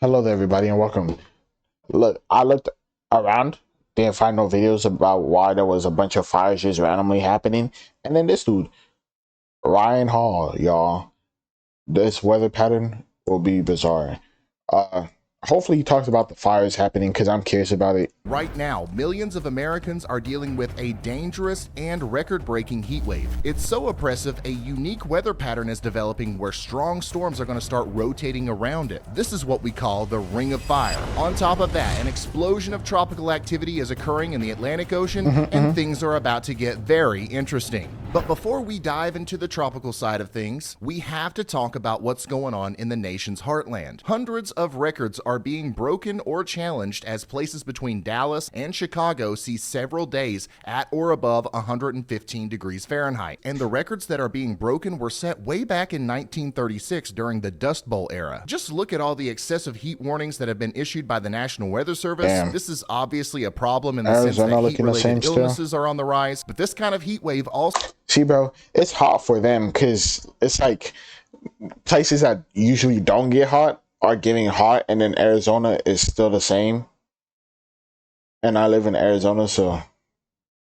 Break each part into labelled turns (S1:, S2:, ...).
S1: Hello there, everybody, and welcome. Look, I looked around, didn't find no videos about why there was a bunch of fires just randomly happening. And then this dude, Ryan Hall, y'all, this weather pattern will be bizarre. Uh, Hopefully he talks about the fires happening because I'm curious about it.
S2: Right now, millions of Americans are dealing with a dangerous and record-breaking heat wave. It's so oppressive, a unique weather pattern is developing where strong storms are going to start rotating around it. This is what we call the Ring of Fire. On top of that, an explosion of tropical activity is occurring in the Atlantic Ocean, and things are about to get very interesting. But before we dive into the tropical side of things, we have to talk about what's going on in the nation's heartland. Hundreds of records are being broken or challenged as places between Dallas and Chicago see several days at or above 115 degrees Fahrenheit. And the records that are being broken were set way back in 1936 during the Dust Bowl era. Just look at all the excessive heat warnings that have been issued by the National Weather Service.
S1: Damn.
S2: This is obviously a problem in the
S1: Arizona
S2: sense that
S1: looking the same
S2: heat-related illnesses are on the rise, but this kind of heat wave also...
S1: See, bro, it's hot for them because it's like places that usually don't get hot are getting hot, and then Arizona is still the same. And I live in Arizona, so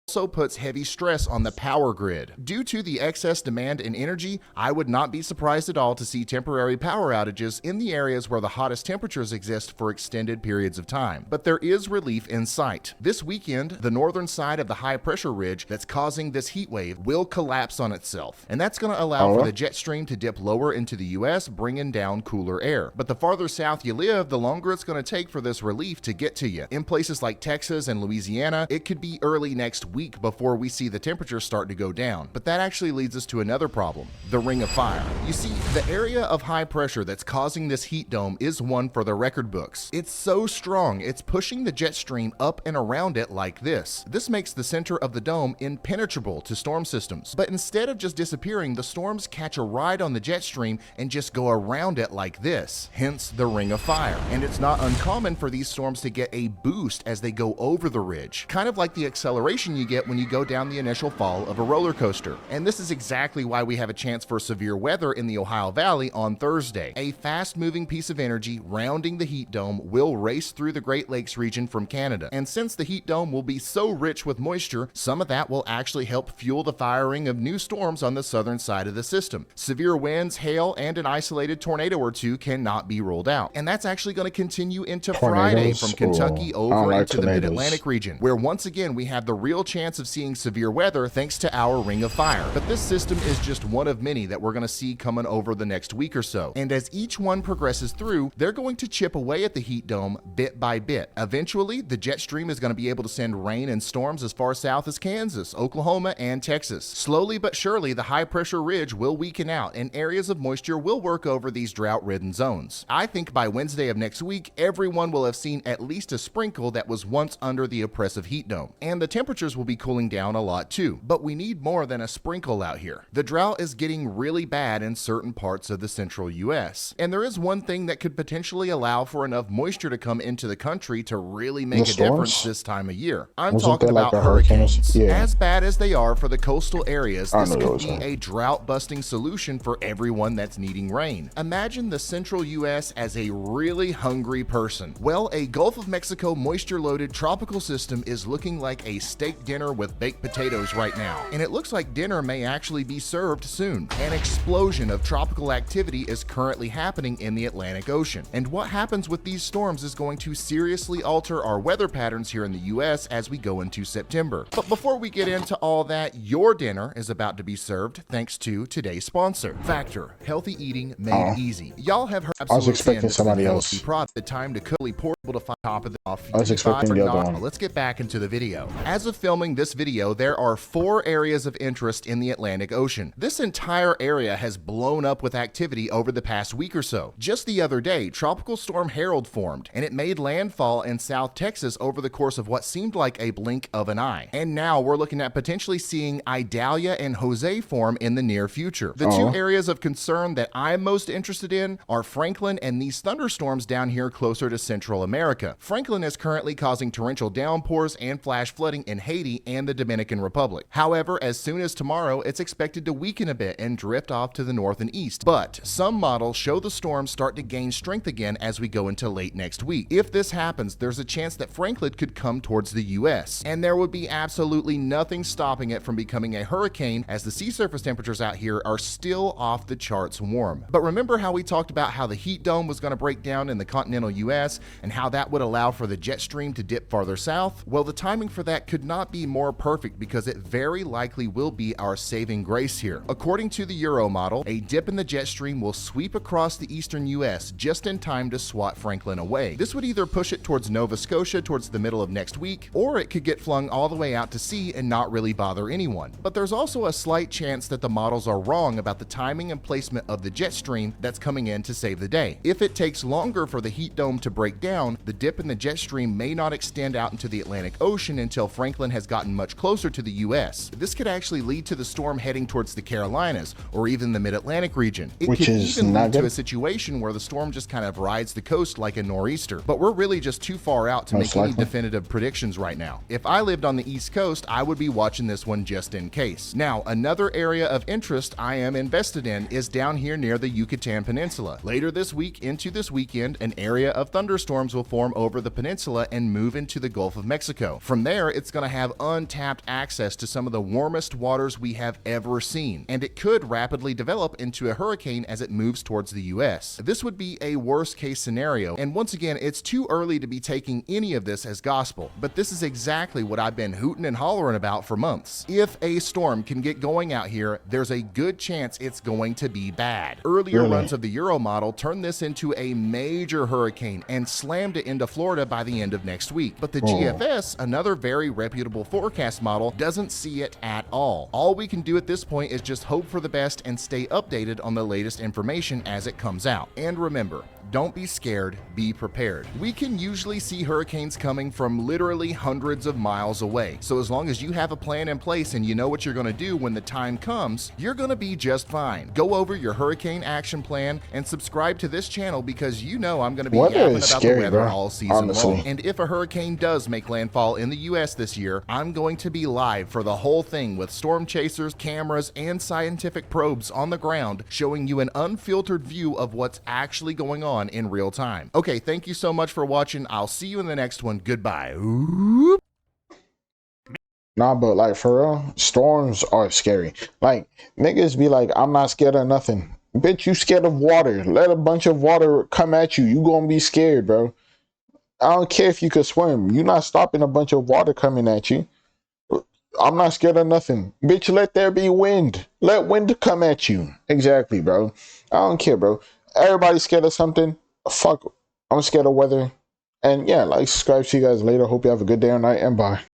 S2: also puts heavy stress on the power grid. Due to the excess demand in energy, I would not be surprised at all to see temporary power outages in the areas where the hottest temperatures exist for extended periods of time. But there is relief in sight. This weekend, the northern side of the high pressure ridge that's causing this heat wave will collapse on itself. And that's going to allow for the jet stream to dip lower into the US, bringing down cooler air. But the farther south you live, the longer it's going to take for this relief to get to you. In places like Texas and Louisiana, it could be early next week before we see the temperatures start to go down. But that actually leads us to another problem, the Ring of Fire. You see, the area of high pressure that's causing this heat dome is one for the record books. It's so strong, it's pushing the jet stream up and around it like this. This makes the center of the dome impenetrable to storm systems. But instead of just disappearing, the storms catch a ride on the jet stream and just go around it like this, hence the Ring of Fire. And it's not uncommon for these storms to get a boost as they go over the ridge, kind of like the acceleration you get when you go down the initial fall of a roller coaster. And this is exactly why we have a chance for severe weather in the Ohio Valley on Thursday. A fast-moving piece of energy rounding the heat dome will race through the Great Lakes region from Canada. And since the heat dome will be so rich with moisture, some of that will actually help fuel the firing of new storms on the southern side of the system. Severe winds, hail, and an isolated tornado or two cannot be ruled out. And that's actually going to continue into Friday from Kentucky over into the Mid-Atlantic region, where once again we have the real chance of seeing severe weather thanks to our Ring of Fire. But this system is just one of many that we're going to see coming over the next week or so. And as each one progresses through, they're going to chip away at the heat dome bit by bit. Eventually, the jet stream is going to be able to send rain and storms as far south as Kansas, Oklahoma, and Texas. Slowly but surely, the high pressure ridge will weaken out and areas of moisture will work over these drought-ridden zones. I think by Wednesday of next week, everyone will have seen at least a sprinkle that was once under the oppressive heat dome. And the temperatures will be cooling down a lot too, but we need more than a sprinkle out here. The drought is getting really bad in certain parts of the central US, and there is one thing that could potentially allow for enough moisture to come into the country to really make a difference this time of year. I'm talking about hurricanes. As bad as they are for the coastal areas, this could be a drought-busting solution for everyone that's needing rain. Imagine the central US as a really hungry person. Well, a Gulf of Mexico moisture-loaded tropical system is looking like a steak dinner with baked potatoes right now, and it looks like dinner may actually be served soon. An explosion of tropical activity is currently happening in the Atlantic Ocean, and what happens with these storms is going to seriously alter our weather patterns here in the US as we go into September. But before we get into all that, your dinner is about to be served thanks to today's sponsor, Factor, healthy eating made easy. Y'all have heard
S1: I was expecting somebody else.
S2: The time to cook portable to find top of the off.
S1: I was expecting the other one.
S2: Let's get back into the video. As of filming this video, there are 4 areas of interest in the Atlantic Ocean. This entire area has blown up with activity over the past week or so. Just the other day, Tropical Storm Harold formed, and it made landfall in South Texas over the course of what seemed like a blink of an eye. And now we're looking at potentially seeing Idalia and Jose form in the near future. The 2 areas of concern that I'm most interested in are Franklin and these thunderstorms down here closer to Central America. America. Franklin is currently causing torrential downpours and flash flooding in Haiti and the Dominican Republic. However, as soon as tomorrow, it's expected to weaken a bit and drift off to the north and east. But some models show the storm start to gain strength again as we go into late next week. If this happens, there's a chance that Franklin could come towards the US, and there would be absolutely nothing stopping it from becoming a hurricane, as the sea surface temperatures out here are still off the charts warm. But remember how we talked about how the heat dome was going to break down in the continental US and how that would allow for the jet stream to dip farther south? Well, the timing for that could not be more perfect, because it very likely will be our saving grace here. According to the Euro model, a dip in the jet stream will sweep across the eastern US just in time to swat Franklin away. This would either push it towards Nova Scotia towards the middle of next week, or it could get flung all the way out to sea and not really bother anyone. But there's also a slight chance that the models are wrong about the timing and placement of the jet stream that's coming in to save the day. If it takes longer for the heat dome to break down, the dip in the jet stream may not extend out into the Atlantic Ocean until Franklin has gotten much closer to the US. This could actually lead to the storm heading towards the Carolinas or even the mid-Atlantic region. It could even lead to a situation where the storm just kind of rides the coast like a nor'easter. But we're really just too far out to make any definitive predictions right now. If I lived on the East Coast, I would be watching this one just in case. Now, another area of interest I am invested in is down here near the Yucatan Peninsula. Later this week into this weekend, an area of thunderstorms will form over the peninsula and move into the Gulf of Mexico. From there, it's going to have untapped access to some of the warmest waters we have ever seen, and it could rapidly develop into a hurricane as it moves towards the US. This would be a worst case scenario, and once again, it's too early to be taking any of this as gospel, but this is exactly what I've been hooting and hollering about for months. If a storm can get going out here, there's a good chance it's going to be bad. Earlier runs of the Euro model turned this into a major hurricane and slammed it into Florida by the end of next week. But the GFS, another very reputable forecast model, doesn't see it at all. All we can do at this point is just hope for the best and stay updated on the latest information as it comes out. And remember, don't be scared, be prepared. We can usually see hurricanes coming from literally hundreds of miles away. So as long as you have a plan in place and you know what you're going to do when the time comes, you're going to be just fine. Go over your hurricane action plan and subscribe to this channel, because you know I'm going to be yapping about the weather all season long. And if a hurricane does make landfall in the US this year, I'm going to be live for the whole thing with storm chasers, cameras, and scientific probes on the ground, showing you an unfiltered view of what's actually going on in real time. Okay, thank you so much for watching. I'll see you in the next one. Goodbye. Oop.
S1: Nah, but like for real, storms are scary. Like niggas be like, I'm not scared of nothing. Bitch, you scared of water. Let a bunch of water come at you. You gonna be scared, bro. I don't care if you could swim. You're not stopping a bunch of water coming at you. I'm not scared of nothing. Bitch, let there be wind. Let wind come at you. Exactly, bro. I don't care, bro. Everybody's scared of something. Fuck, I'm scared of weather. And yeah, like, subscribe. See you guys later. Hope you have a good day or night, and bye.